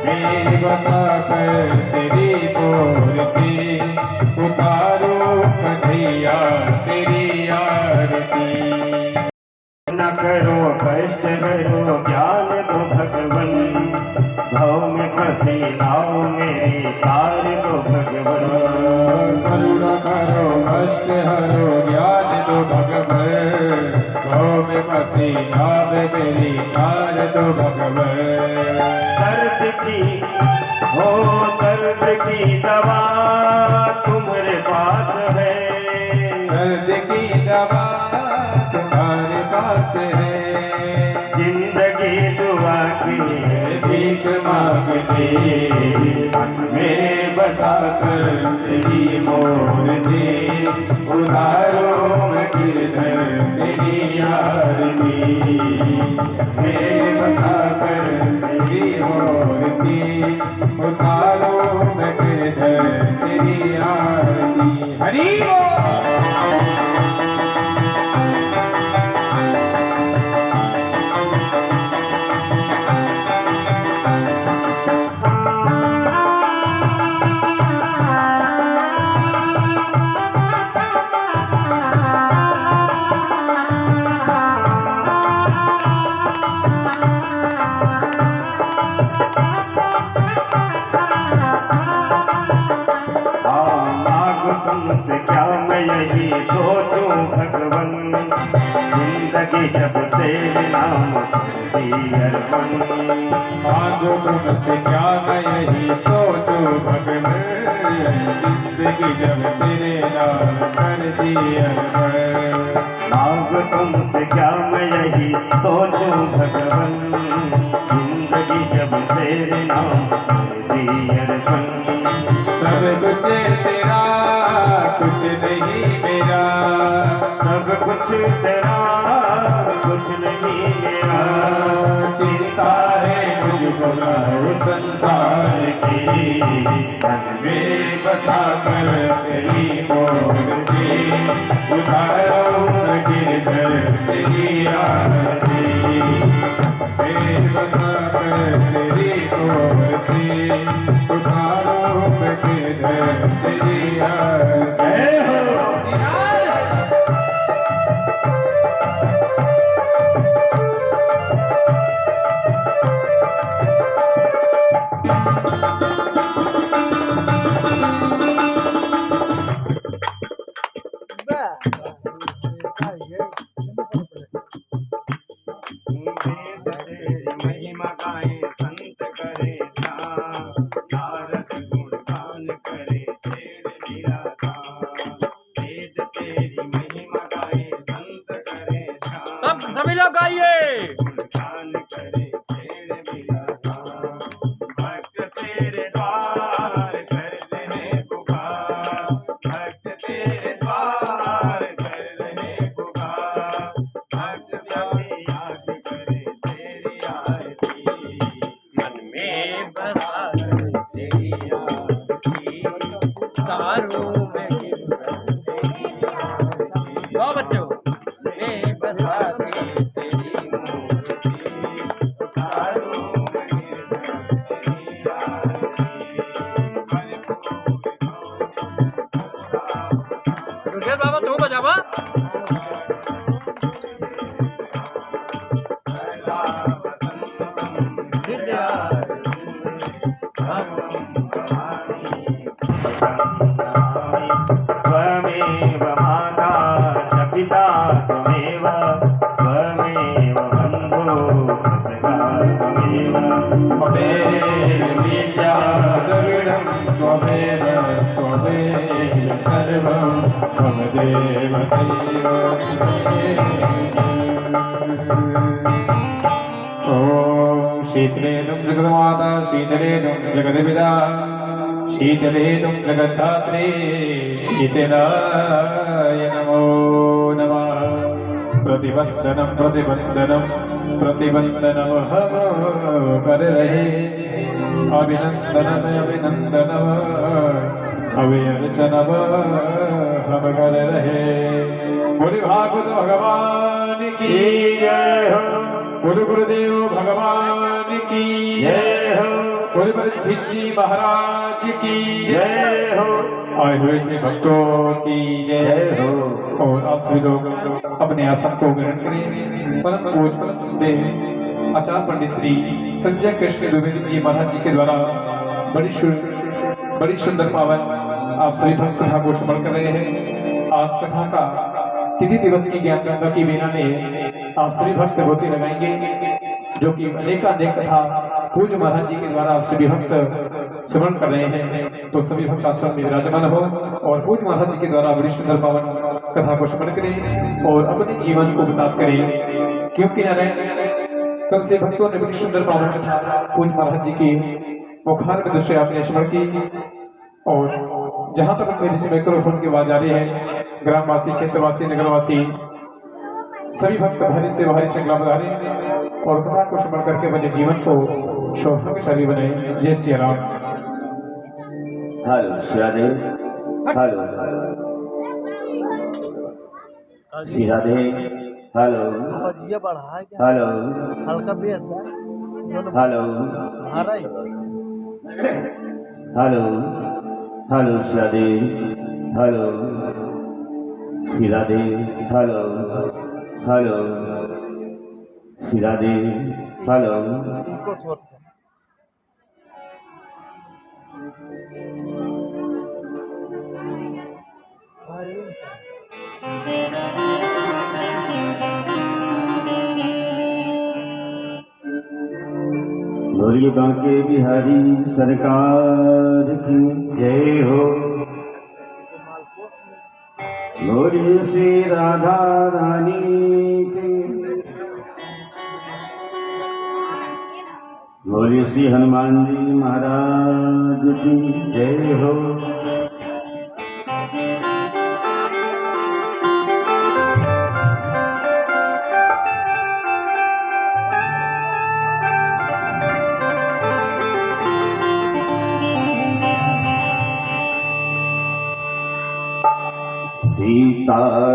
में बसा कर तेरी मूर्ति उतारो कन्हैया तेरी आरती। न करो कष्ट करो ज्ञान दो भगवन, भाव में फंसी नाव मेरी तार दो भगवन। करुणा करो कष्ट हरो ज्ञान दो भगवन, भाव में फंसी नाव मेरी तार दो भगवन। दर्द की हो दर्द की दवा तुम्हारे पास है, दर्द की दवा तुम्हारे पास है। जिंदगी दुआ की भीख मांगते मेरे बसा कर तेरी मूर्ति उतारो मैं गिरधर तेरी आरती। मेरे बसा कर तेरी मूर्ति उतारो मैं गिरधर तेरी आरती। हरि तुमसे क्या मैं यही सोचूं भगवन, जिंदगी जब तेरे नाम की अर्पण। मांगो तुमसे क्या मैं यही सोचूं भगवन, जिंदगी जब तेरे नाम कर दी अर्पण। मांगो तुमसे क्या मैं यही सोचूं भगवन, जिंदगी जब तेरे नाम कर दी अर्पण। सब कुछ तेरा कुछ नहीं मेरा, सब कुछ तेरा कुछ नहीं मेरा। चिंता है मुझको सारे संसार की, मन में बसा कर तेरी मूर्ति उतारो गिरधर तेरी आरती। में बसा कर तेरी मूर्ति उतारो गिरधर तेरी आरती। महिमा गाए संत करे ध्यान, नारद गुणगान करे छेड़ लिया था। वेद तेरी महिमा गाए संत करे ध्यान, सभी लोग गाइए। गुणगान करे छेड़ लिया था। भक्त तेरे द्वार कर रहे पुकार, भक्त तेरे द्वार कर रहे पुकार। भक्त सभी याद करे तेरी आरती, मन में बसा तेरी आरती। तारो में गिरधर तेरी आरती। गाओ बच्चों। मैं बसा के तेरी मूर्ति तारो में गिरधर तेरी आरती। दुर्गेश बाबा तू बजावा। त्वमेव माता च पिता त्वमेव, त्वमेव बन्धो सखा त्वमेव। विद्या द्रविडं त्वमेव त्वमेव सर्वं त्वमेव दैव। ॐ शीतलेदुं जगन्माता शीतलेदुं जगद्पिता शीतलेदुं जगद्धात्री शीतलाय नमो नमः। प्रतिबंधनं प्रतिबंधनं प्रतिबंधनं हम कर रहे, अभिनंदन अभिनंदन अभिअर्चनम हम कर रहे। बोले भागवत भगवान की जय हो। बोलो गुरुदेव भगवान की जय हो, बोलो परीक्षित जी महाराज की जय हो, आए हुए श्री भक्तों की जय जय हो। और आप सभी लोग अपने आसन को ग्रहण करें। परम पूज परम सुनते आचार्य पंडित श्री संजय कृष्ण द्विवेदी जी महाराज जी के द्वारा बड़ी सुंदर पावन आप सभी भक्त कथा को श्रवण कर रहे हैं। आज कथा का तिथि दिवस की ज्ञान गंगा की वीणा में आप सभी भक्त गोती लगाएंगे, जो कि अनेकानेक कथा पूज्य महाराज जी के द्वारा आप सभी भक्त श्रवण कर रहे हैं। तो सभी भक्त आश्रम में विराजमान हो और पूज्य महाराज जी के द्वारा बड़ी सुंदर पावन कथा को श्रवण करें और अपने जीवन को बर्बाद करें। क्योंकि नारायण कल से भक्तों ने बड़ी सुंदर पावन कथा पूज्य महाराज जी की मुखार में दृश्य आपने श्रवण की। और जहां तक मेरे से माइक्रोफोन की आवाज आ रही है, ग्रामवासी, क्षेत्रवासी, नगरवासी सभी भक्त भारी से भारी श्रृंखला बधारे और कथा को श्रवण करके अपने जीवन को सौभाग्यशाली बनाए। जय श्री राम। हेलो श्राधे, हेलो श्राधे, हेलो ये बढ़ा है क्या? हेलो हल्का बेस है हेलो भारा ही हेलो हेलो श्राधे, हेलो श्राधे, हेलो हेलो श्राधे, हेलो इनको छोड़ दो। बोलिए बांके बिहारी सरकार की जय हो। बोलिए श्री राधा रानी की, बोलिए श्री हनुमान जी महाराज की जय हो।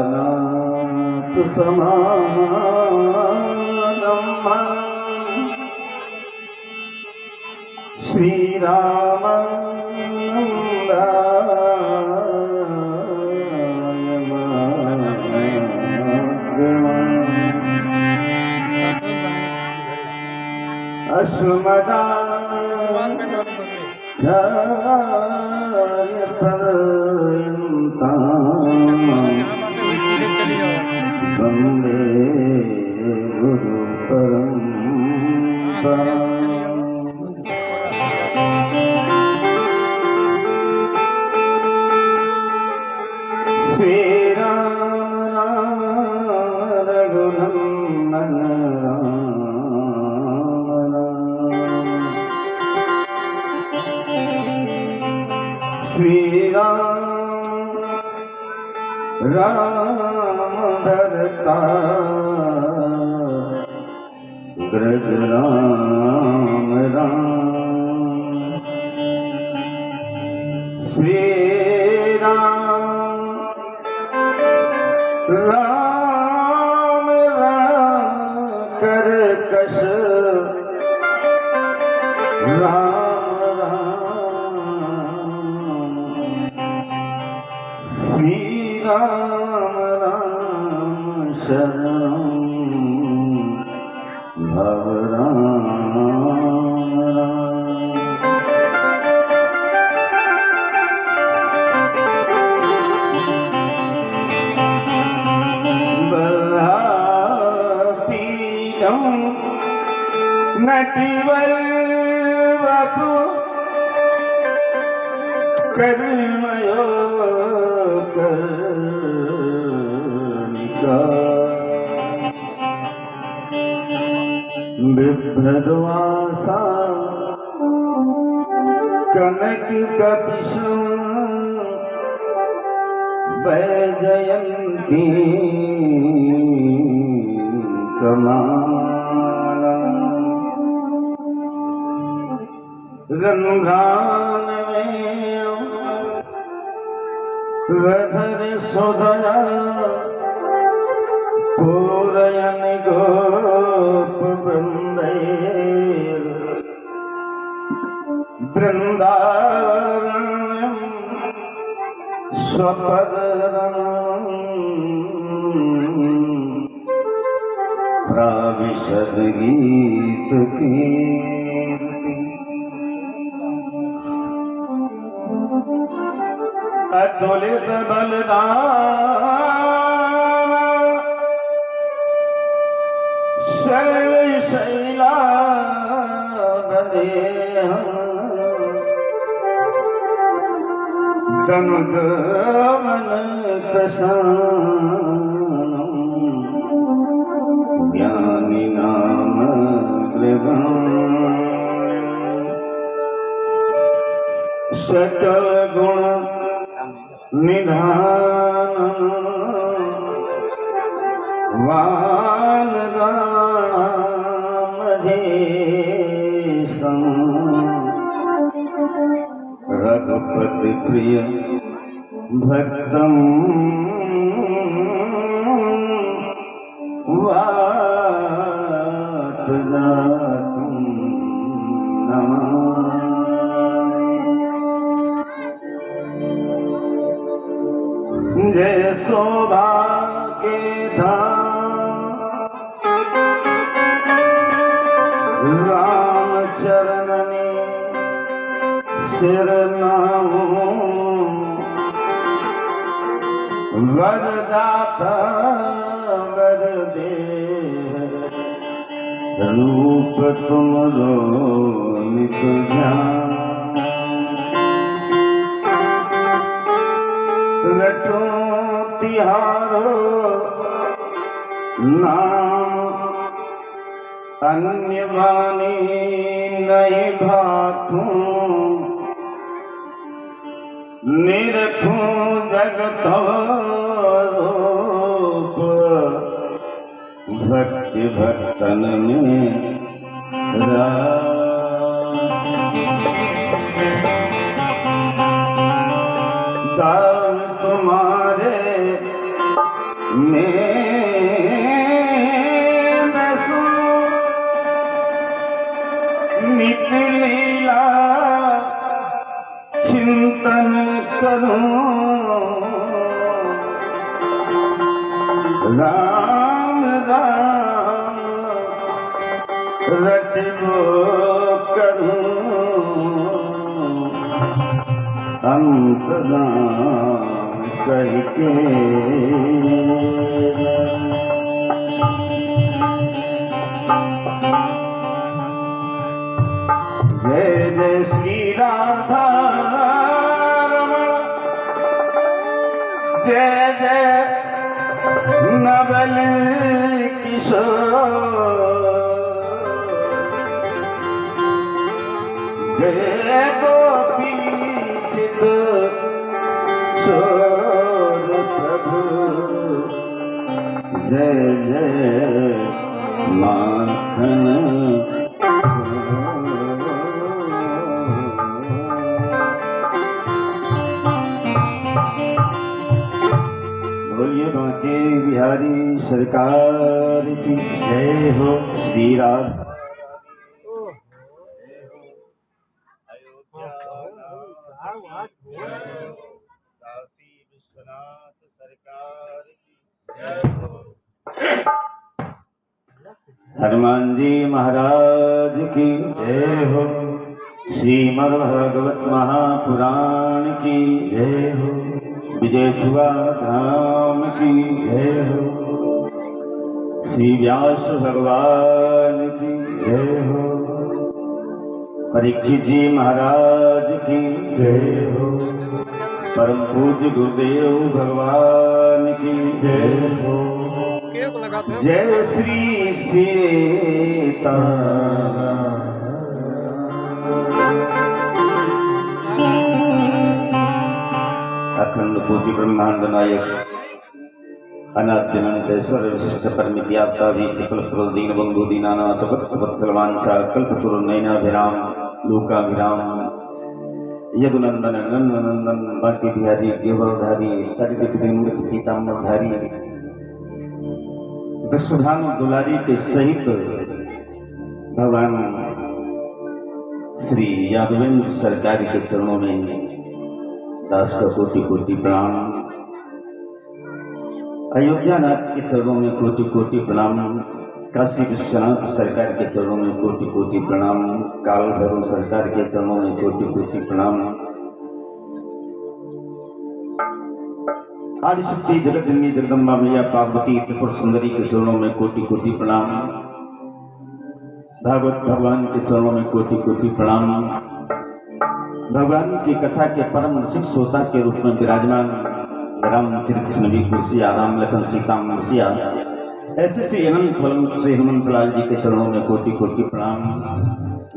सीतानाथ समारम्भ श्रीराम अश्वमदा वंदे गुरु परंपरा। श्री राम रघुनंदन श्री राम भरता ग्रज राम राम। श्री राम राम कर कश राम श्री राम राम शरण भव राम बल्हापीडं नटिवर वपु कर्मयो कर्णिका बिभ्रद्वासा कनक कपिशं वैजयन्ती समाला रंगान में रधर सुधरा पूरयन गोप वृंदारण्यम स्वपदरण्यम प्राविशद गीत कीर्ति अतुलित बलदान सर्वशैला बदेहं तनुगमन प्रशानम् ज्ञानी नाम सकल गुण निधान वानरामधेशं रघुपति प्रिय भक्तं वातजातं नमामि। जय शोभा के धाम राम चरणनी सिरनामो वरदाता वर दे रूप तुम नित ध्यान रटो तिहारो नाम अन्य वाणी नहीं भाखूं निरखूं जगत रूप भक्ति भक्तन में दान तुम्हारे में नित लीला चिंतन करूं राम राम रटबो करूं अंतराम कह के जय जय श्री राधा रमण जय जय नवल किशोर जय गोपी चित शोर प्रभु जय जय माखन बोलिए बांके बिहारी सरकार की जय हो। श्री राधा काशी विश्वनाथ सरकार की जय हो। हनुमान जी महाराज की जय हो। श्रीमद्भागवत महापुराण की जय हो। विजय जुआ धाम की जय हो। श्री व्यास भगवान की जय हो। परीक्षित जी महाराज की जय हो। परम पूज्य गुरुदेव भगवान की जय हो। जय श्री सीता अखंड कोटि ब्रह्मांड नायक अनाद्यनंतेश्वर विशिष्ट परमित्याप्ता भीष्टकुल दीन बंधु दीनानाथ वत्सलवांछा कल्पतरुर्नयनाभिराम लोकाभिराम यदुनंदन नंदनंदन बांके बिहारी केवलधारी तटित पीताम्बरधारी विश्वधाम दुलारी के सहित भगवान श्री यादवेंद्र सरकार के चरणों में दास का कोटि कोटि प्रणाम। अयोध्यानाथ के चरणों में कोटि कोटि प्रणाम। काशी विश्वनाथ सरकार के चरणों में कोटि कोटि प्रणाम। काल भैरव सरकार के चरणों में कोटि कोटि प्रणाम। आदिशक्ति जगतजननी जगदम्बा मैया पार्वती त्रिपुर सुंदरी के चरणों में कोटि कोटि प्रणाम। भागवत भगवान के चरणों में कोटि कोटि प्रणाम। भगवान की कथा के परम रसिक श्रोता के रूप में विराजमान रामचरित नबी कुर्सिया, राम लखन सीता मुर्सिया, ऐसे से अनंत फलंत से हेमंत लाल जी के चरणों में कोटि कोटि प्रणाम।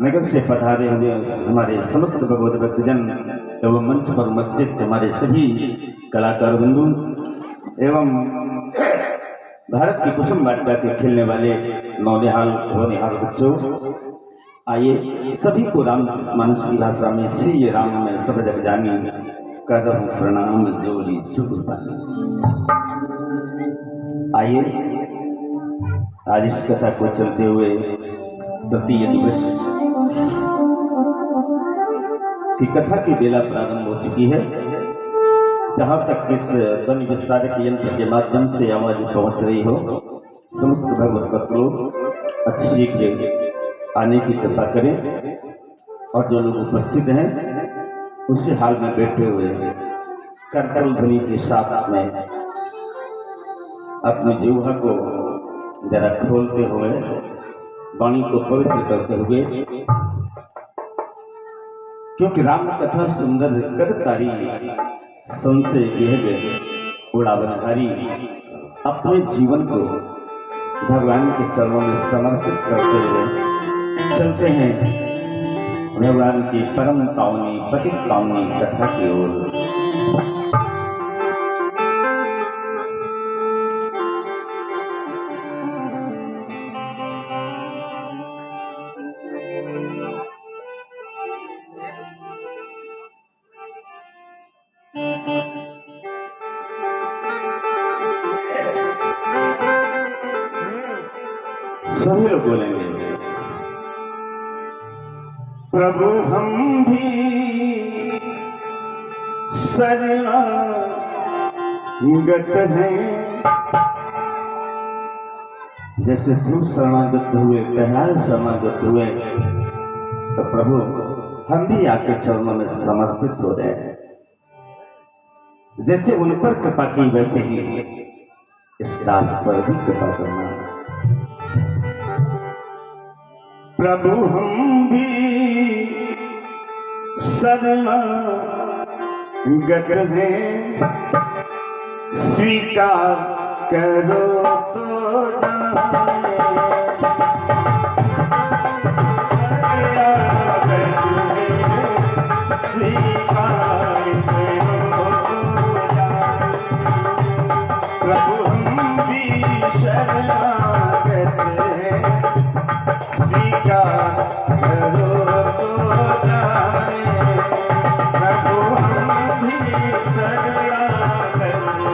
नगर से पधारे हुए हमारे समस्त भगवत भक्तजन एवं मंच पर उपस्थित हमारे सभी कलाकार बंधु एवं भारत की कुसुम वाटिका के खेलने वाले नौनिहाल होनिहाल बच्चों, आइए सभी को राम मानस की भाषा में श्री राम में सब जग जानी कर प्रणाम जोड़ी चुप पानी। आइए आज इस कथा को चलते हुए तृतीय दिवस की कथा की बेला प्रारंभ हो चुकी है। जहाँ तक इस ध्वनि विस्तारक यंत्र के माध्यम से आवाज पहुंच रही हो, समस्त भगवत भक्त लोग अति शीघ्र आने की कृपा करें और जो लोग उपस्थित हैं उसी हाल में बैठे हुए करतल ध्वनि के साथ में अपनी जीवा को जरा खोलते हुए वाणी को पवित्र करते हुए, क्योंकि राम कथा सुंदर करतारी संशय गहरे उड़ावनहारी अपने जीवन को भगवान के चरणों में समर्पित करते हुए चलते हैं भगवान की परम पावनी पतित पावनी कथा की ओर। सभी लोग बोलेंगे, प्रभु हम भी शरणागत हैं। जैसे तू शरणागत हुए, प्रहलाद शरणागत हुए, तो प्रभु हम भी आपके चरणों में समर्पित हो रहे हैं। जैसे उन पर कृपा की वैसे ही इस दास पर भी कृपा करना। प्रभु हम भी शरणागत हैं, स्वीकार करो तो स्वीकार करो। प्रभु हम भी शरणागत हैं, स्वीकार करो तो जाने। प्रभु हम भी शरणागत हैं,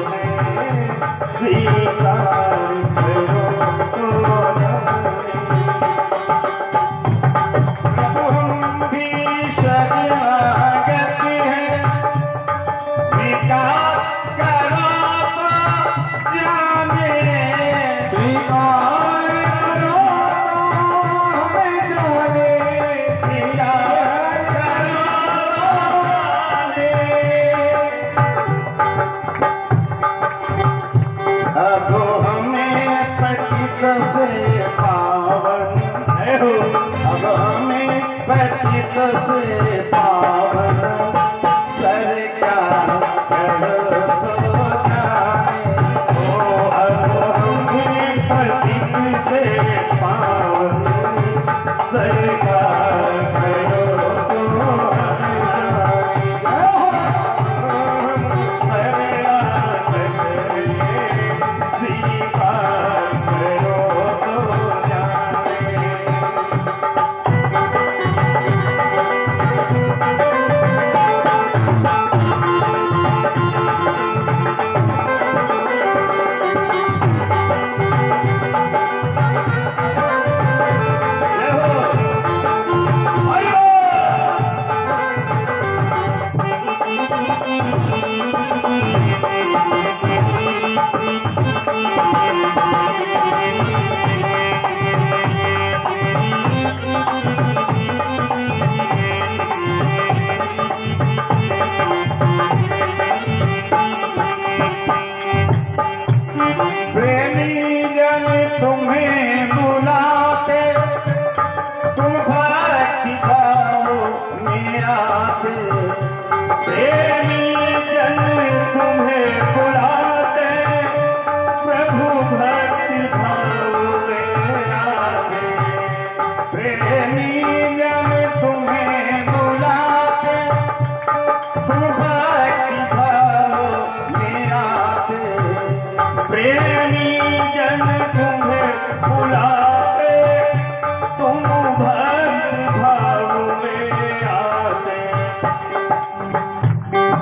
स्वीकार करो तो जाने। प्रभु हम भी शरणागत हैं, स्वीकार करो तो जाने। स्वीकार करो से पावन है हो, अब हमें पतित से पावन सरकार करो तो जाने। ओ अब हमें पतित से पावन सरकार करो तो जाने।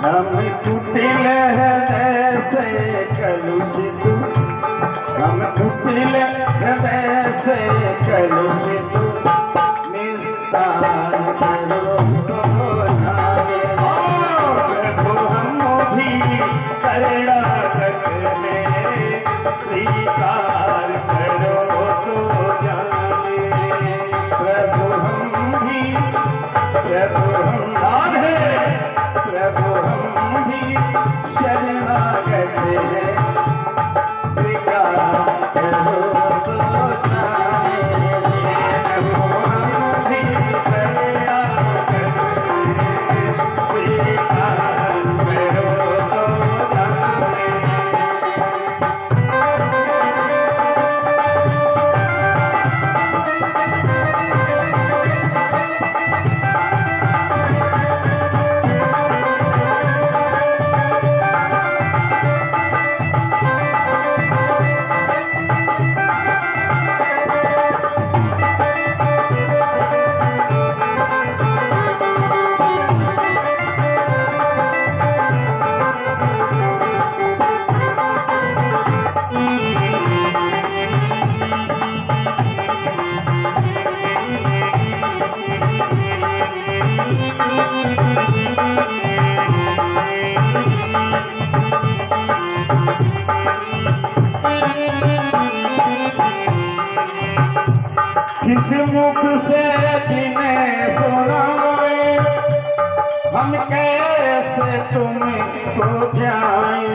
हम कुटिल है ऐसे कलुषित, हम कुटिल है ऐसे कलुषित, निस्तार करो प्रभु हम भी शरणागत में, स्वीकार करो तो जाने प्रभु हम भी, प्रभु हम राधे प्रभु हम भी शरणागत हैं, स्वीकार करो तो जाने प्रभु हम भी शरणागत हैं, स्वीकार करो तो जाने। किस मुख से जिन्हें सुनाए, हम कैसे तुमको ध्याए,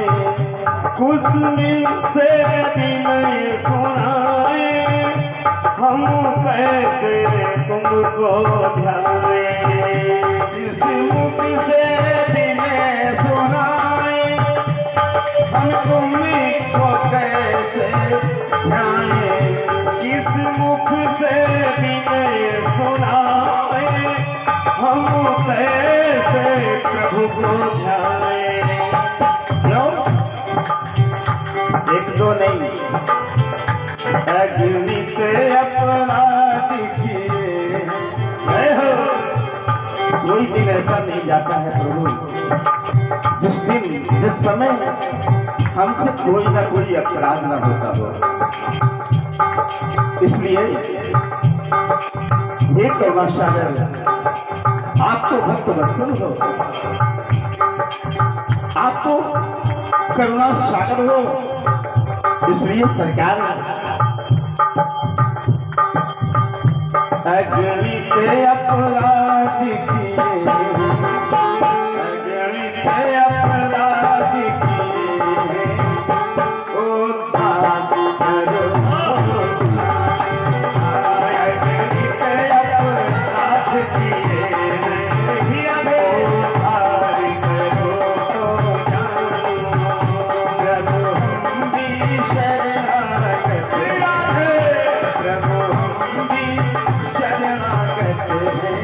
कुछ मुख से जिन्हें सुनाए, हम कैसे तुमको ध्याए, किस मुख से जिन्हें सुनाए, हम तुमको कैसे ध्याए, किस मुख से विनय सुनाए, हम कैसे प्रभु को ध्याए। क्यों? एक दो नहीं, अगणित अपराध किए हो, कोई दिन ऐसा नहीं जाता है प्रभु जिस दिन जिस समय हमसे कोई ना कोई अपराध ना होता हो। इसलिए ये करुणा सागर आप तो भक्त वत्सल हो, आप तो करुणा सागर हो, इसलिए सरकार अगणित अपराध किए, अगणित अपराध किए, उद्धार करो, अगणित अपराध किए, उद्धार करो तो जानो, प्रभु हम भी शरणागत हैं, प्रभु हम भी शरणागत हैं,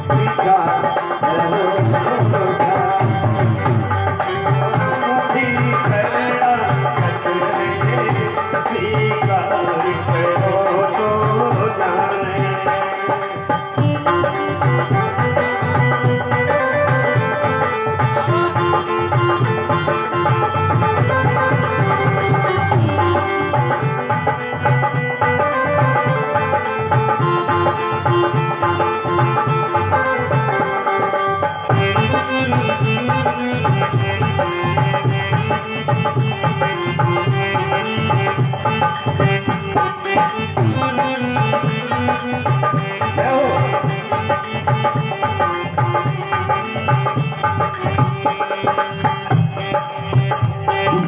स्वीकार करो तो जानो, भी शरणागत हैं, स्वीकार करो तो जाने।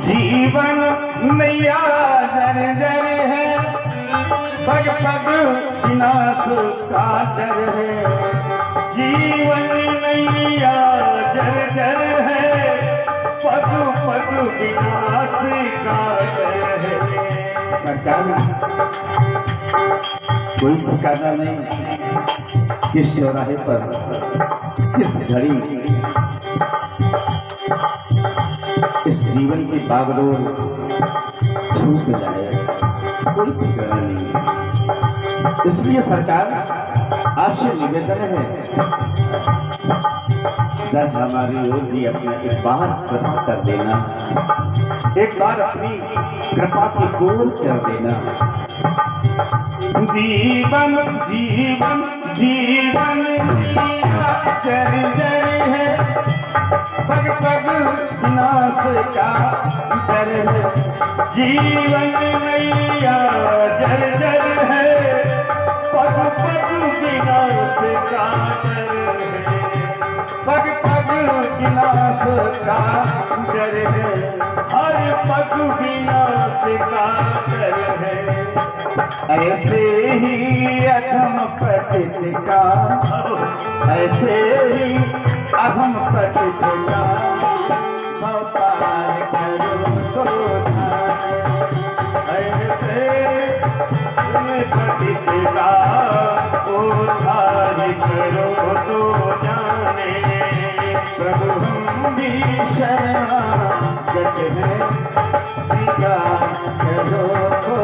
जीवन नैया जर जर है, पग पग विनाश का डर है, जीवन नैया जर जर है, पग पग विनाश का डर है। सरकार कोई ठिकाना नहीं, किस चौराहे पर किस घड़ी इस जीवन की बागडोर छूट जाए, कोई ठिकाना नहीं। इसलिए सरकार आपसे निवेदन है, दर्द हमारी ओर भी अपना एक बार कृपा कर देना, एक बार अपनी कृपा की गोल कर देना। जीवन जीवन जीवन जर जर है, पग पग विनाश का डर है। जीवन मैया जर जर है, पग पग विनाश का डर है। पग पग विनाश का डर है, हर पग विनाश का डर है। ऐसे ही अधम पतित का, ऐसे ही अधम पतित का अवतार करो तो ऐसे पतित का उद्धार करो तो जाने। प्रभु हम भी शरणागत हैं, स्वीकार करो तो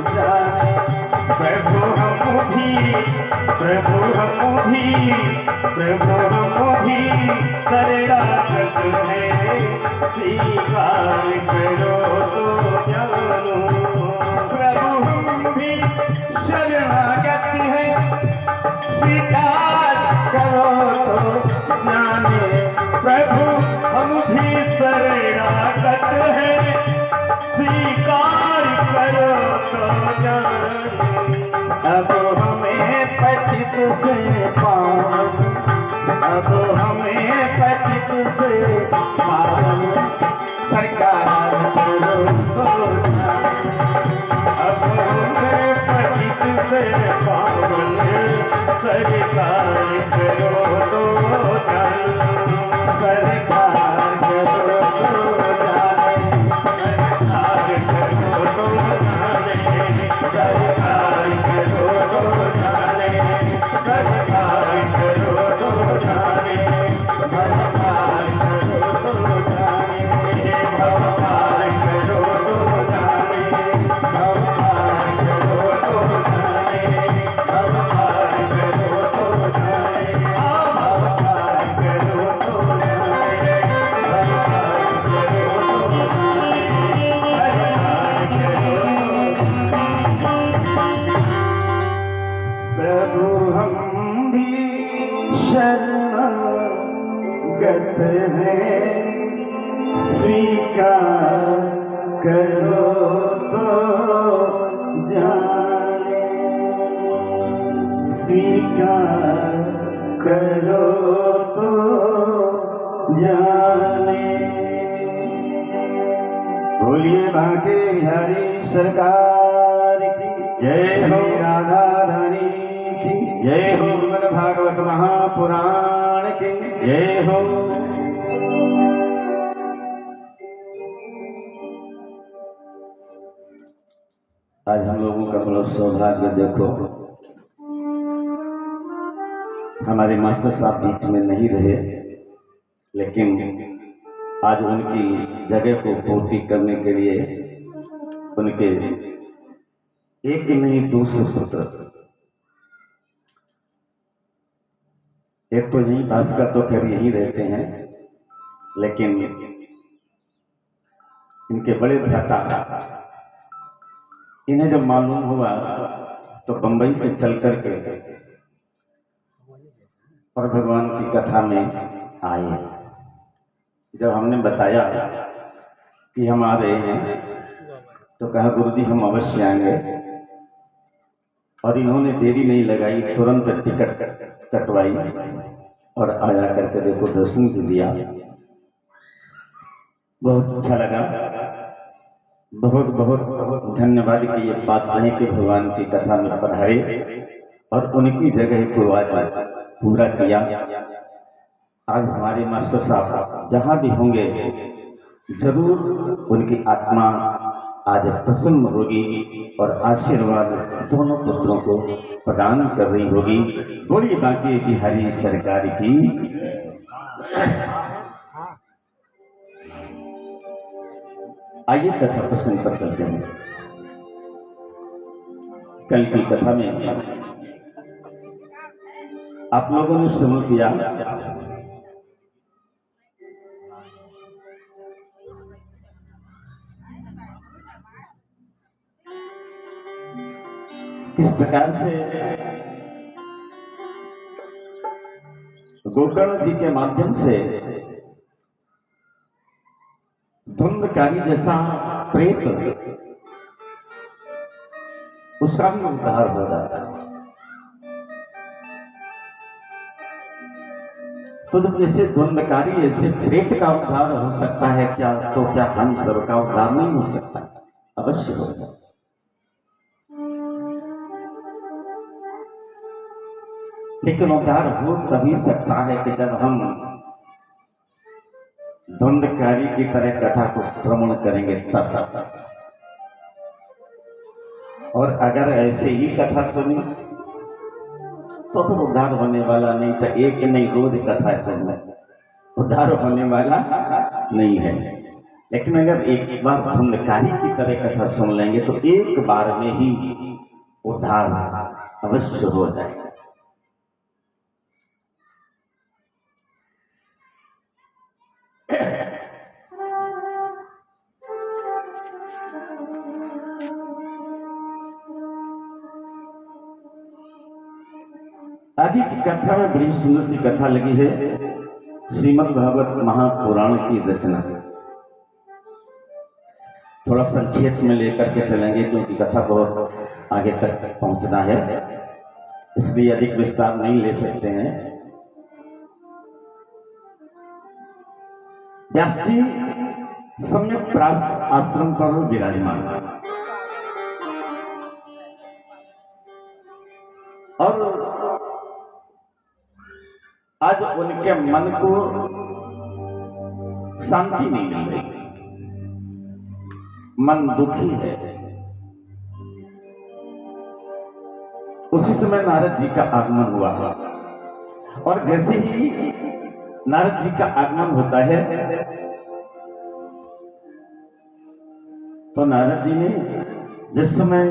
जाने। प्रभु हम भी, प्रभु हम भी, प्रभु हम भी शरणागत हैं, स्वीकार करो तो जानो। प्रभु हम भी शरणागत हैं, स्वीकार करो तो जाने। प्रभु हम भी शरणागत हैं, स्वीकार करो तो जाने। अब हमें पतित से पावन, अब हमें पतित से पावन सरकार करो तो जाने। अब हमें पतित से पावन सरकार करो तो जाने। सरकार करो तो जाने, सरकार करो तो जाने, सरकार करो तो जाने, सरकार करो तो जाने, सरकार करो तो जाने, सरकार करो तो जाने, सरकार करो तो जाने, सरकार करो तो जाने, सरकार करो तो जाने, सरकार प्रभु हम भी शरणागत हैं, स्वीकार करो तो जाने। स्वीकार करो तो जाने। बोलिए बांके बिहारी सरकार की जय हो, राधा रानी की जय हो, श्रीमद् भागवत महापुराण की जय हो। आज हम लोगों का बड़ा सौभाग्य, देखो हमारे मास्टर साहब बीच में नहीं रहे, लेकिन आज उनकी जगह को पूर्ति करने के लिए उनके एक नहीं 200 सूत्र, एक तो यही भास्कर तो खैर यही रहते हैं, लेकिन इनके बड़े भ्राता, इन्हें जब मालूम हुआ तो बंबई से चल करके और भगवान की कथा में आए। जब हमने बताया कि हम आ रहे हैं तो कहा गुरुजी हम अवश्य आएंगे, और इन्होंने देरी नहीं लगाई, तुरंत टिकट कटवाई और आया करके देखो दर्शन भी दिया। बहुत अच्छा लगा, बहुत बहुत बहुत धन्यवाद कि ये बात नहीं कि भगवान की कथा में पधारे और उनकी जगह को आज पूरा किया। आज हमारे मास्टर साहब जहाँ भी होंगे जरूर उनकी आत्मा आज प्रसन्न होगी और आशीर्वाद दोनों पुत्रों को प्रदान कर रही होगी। बोलिए बांके बिहारी सरकार की। आइए कथा प्रसंग पर चलते हैं। कल की कथा में आप लोगों ने सुन किया प्रकार से गोकर्ण जी के माध्यम से धुंधकारी जैसा प्रेत उसका भी उद्धार हो जाता है। तो जब जैसे धुंधकारी ऐसे प्रेत का उद्धार हो सकता है क्या, तो क्या हम सब का उद्धार नहीं हो सकता? अवश्य हो सकता। लेकिन उद्धार हो तभी सकता है कि जब हम धुंधकारी की तरह कथा को श्रवण करेंगे तब। और अगर ऐसे ही कथा सुनी तो फिर उद्धार होने वाला नहीं। चाहे एक नहीं रोज कथा सुनना, उद्धार होने वाला नहीं है। लेकिन अगर एक बार धुंधकारी की तरह कथा सुन लेंगे तो एक बार में ही उद्धार अवश्य हो जाएगा। आगे की कथा में बड़ी सुंदर सी कथा लगी है, श्रीमद् भागवत महापुराण की रचना। थोड़ा संक्षेप में लेकर के चलेंगे क्योंकि कथा बहुत आगे तक पहुंचना है, इसलिए अधिक विस्तार नहीं ले सकते हैं। व्यास जी सम्यक प्रास आश्रम पर विराजमान और आज उनके मन को शांति नहीं मिल रही, मन दुखी है। उसी समय नारद जी का आगमन हुआ और जैसे ही नारद जी का आगमन होता है तो नारद जी ने जिस समय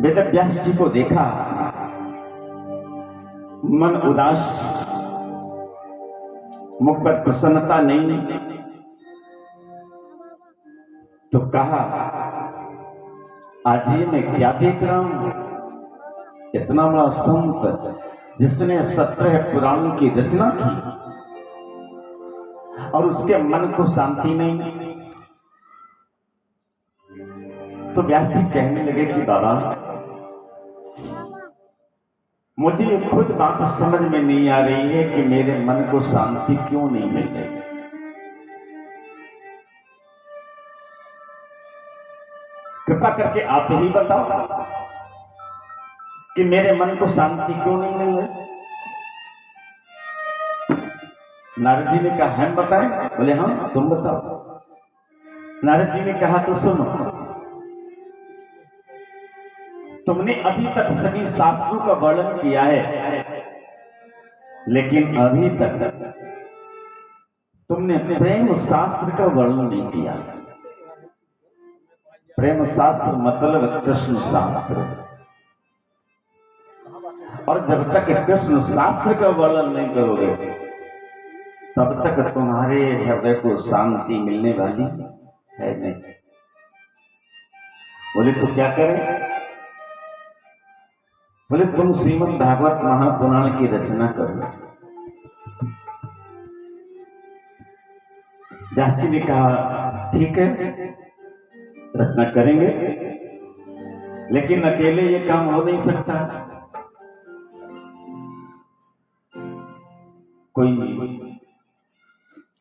वेद व्यास जी को देखा, मन उदास, मुख पर प्रसन्नता नहीं, तो कहा आज ये मैं क्या देख रहा हूं? इतना बड़ा संत जिसने 17 पुराणों की रचना की और उसके मन को शांति नहीं। तो व्यास जी कहने लगे कि बाबा मुझे खुद बात समझ में नहीं आ रही है कि मेरे मन को शांति क्यों नहीं मिल रही। कृपा करके आप ही बताओ कि मेरे मन को शांति क्यों नहीं मिल रही। नारद जी ने कहा हम बताएं? बोले हाँ तुम बताओ। नारद जी ने कहा तो सुनो, तुमने अभी तक सभी शास्त्रों का वर्णन किया है, लेकिन अभी तक तुमने प्रेम शास्त्र का वर्णन नहीं किया। प्रेम शास्त्र मतलब कृष्ण शास्त्र, और जब तक कृष्ण शास्त्र का वर्णन नहीं करोगे तब तक तुम्हारे हृदय को शांति मिलने वाली है नहीं। बोले तो क्या करें? बोले तुम श्रीमद् भागवत महापुराण की रचना करो। व्यास जी ने कहा ठीक है रचना करेंगे, लेकिन अकेले ये काम हो नहीं सकता, कोई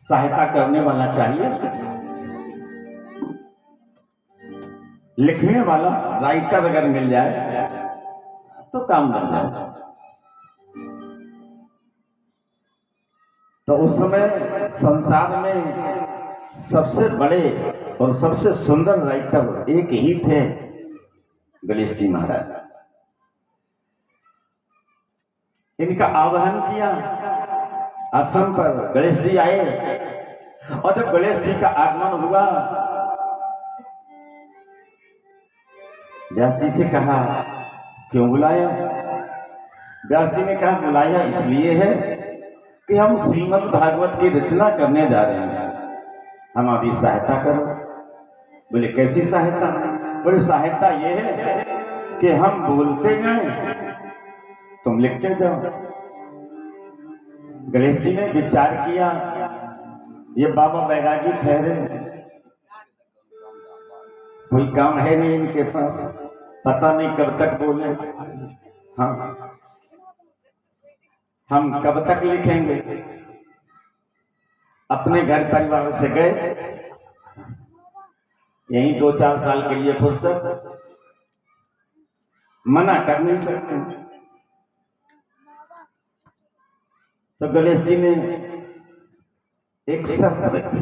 सहायता करने वाला चाहिए, लिखने वाला राइटर अगर मिल जाए तो काम बन जाए। तो उस समय संसार में सबसे बड़े और सबसे सुंदर राइटर एक ही थे, गणेश जी महाराज। इनका आवाहन किया, आश्रम पर गणेश जी आए, और जब गणेश जी का आगमन हुआ व्यास जी से कहा क्यों बुलाया? व्यास जी ने कहा बुलाया इसलिए है कि हम श्रीमद् भागवत की रचना करने जा रहे हैं, हमारी सहायता करो। बोले कैसी सहायता? बोले सहायता ये है कि हम बोलते जाएं, तुम लिखते जाओ। गणेश जी ने विचार किया, ये बाबा बैरागी ठहरे, कोई काम है नहीं इनके पास, पता नहीं कब तक बोले, हाँ हम कब तक लिखेंगे। अपने घर परिवार से गए, यही 2-4 साल के लिए फुर्सत, मना कर नहीं सकते। तो गणेश जी ने एक शर्त रखी।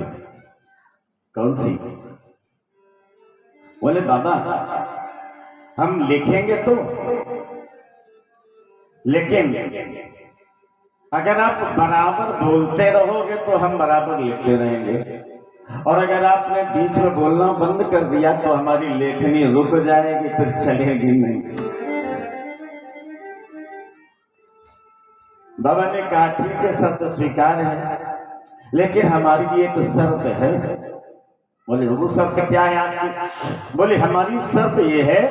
कौन सी? बोले बाबा हम लिखेंगे तो, लेकिन अगर आप बराबर बोलते रहोगे तो हम बराबर लिखते रहेंगे, और अगर आपने बीच में बोलना बंद कर दिया तो हमारी लेखनी रुक जाएगी, फिर चलेगी नहीं। बाबा ने कहा ठीक है, शर्त स्वीकार है, लेकिन हमारी एक शर्त है। बोले वो शर्त क्या है आपकी? बोले हमारी शर्त ये है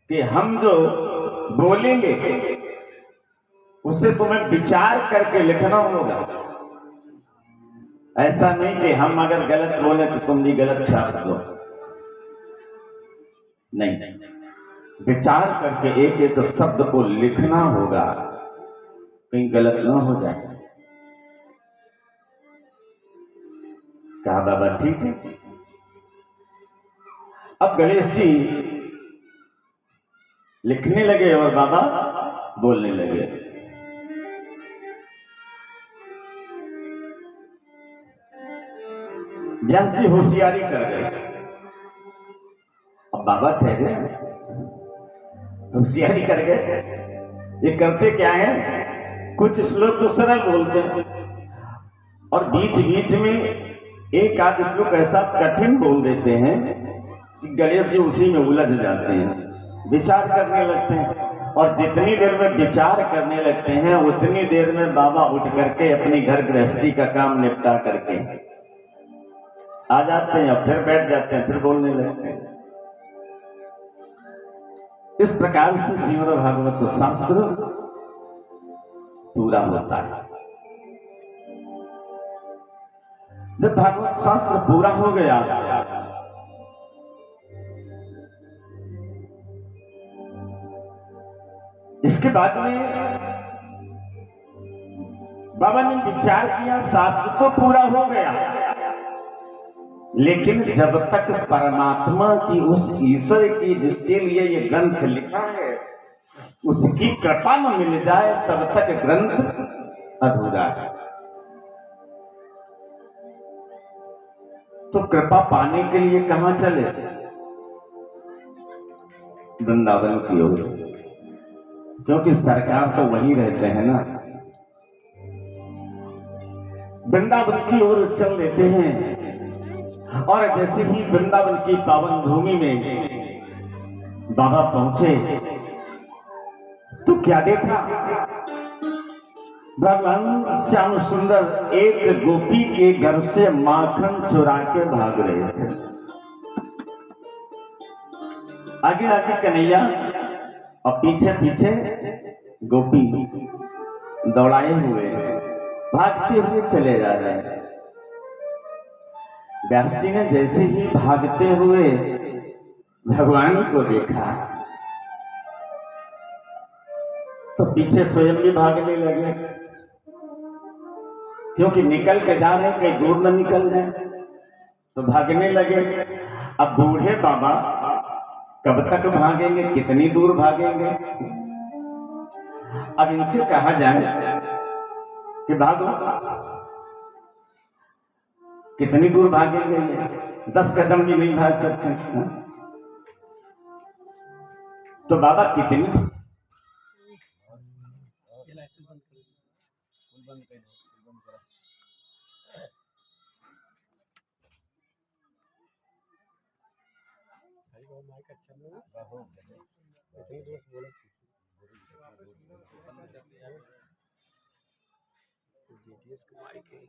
कि हम जो बोलेंगे उससे तुम्हें विचार करके लिखना होगा। ऐसा नहीं कि हम अगर गलत बोले तो तुम भी गलत छाप दो, नहीं, विचार करके एक एक शब्द को लिखना होगा, कहीं गलत ना हो जाए। कहा बाबा ठीक है। अब गणेश जी लिखने लगे और बाबा बोलने लगे। व्यास जी होशियारी कर गए। अब बाबा ठहरे, होशियारी कर गए। ये करते क्या है, कुछ श्लोक तो सरल बोलते हैं और बीच बीच में एक आध श्लोक ऐसा कठिन बोल देते हैं कि गणेश जी उसी में उलझ जाते हैं, विचार करने लगते हैं। और जितनी देर में विचार करने लगते हैं उतनी देर में बाबा उठ करके अपनी घर गृहस्थी का काम निपटा करके आ जाते हैं, फिर बैठ जाते हैं, फिर बोलने लगते हैं। इस प्रकार से श्रीमद् भागवत शास्त्र पूरा होता है। जब भागवत शास्त्र पूरा हो गया इसके बाद में बाबा ने विचार किया, शास्त्र तो पूरा हो गया, लेकिन जब तक परमात्मा की उस ईश्वर की जिसके लिए ये ग्रंथ लिखा है उसकी कृपा न मिल जाए तब तक ग्रंथ अधूरा है। तो कृपा पाने के लिए कहां चले? वृंदावन की ओर, क्योंकि सरकार तो वहीं रहते हैं ना। वृंदावन की ओर चल देते हैं और जैसे ही वृंदावन की पावन भूमि में बाबा पहुंचे तो क्या देखा? भगवान श्याम सुंदर एक गोपी के घर से माखन चुरा के भाग रहे थे। आगे आगे कन्हैया और पीछे पीछे गोपी दौड़ाए हुए भागते हुए चले जा रहे हैं। व्यास जी ने जैसे ही भागते हुए भगवान को देखा तो पीछे स्वयं भी भागने लगे, क्योंकि निकल के जा रहे, कहीं दूर न निकल जाए, तो भागने लगे। अब बूढ़े बाबा कब तक भागेंगे, कितनी दूर भागेंगे? अब इनसे कहा जाए कि भागो, कितनी दूर भागेंगे? 10 कदम भी नहीं भाग सकते। तो बाबा कितनी GTS का माइक है।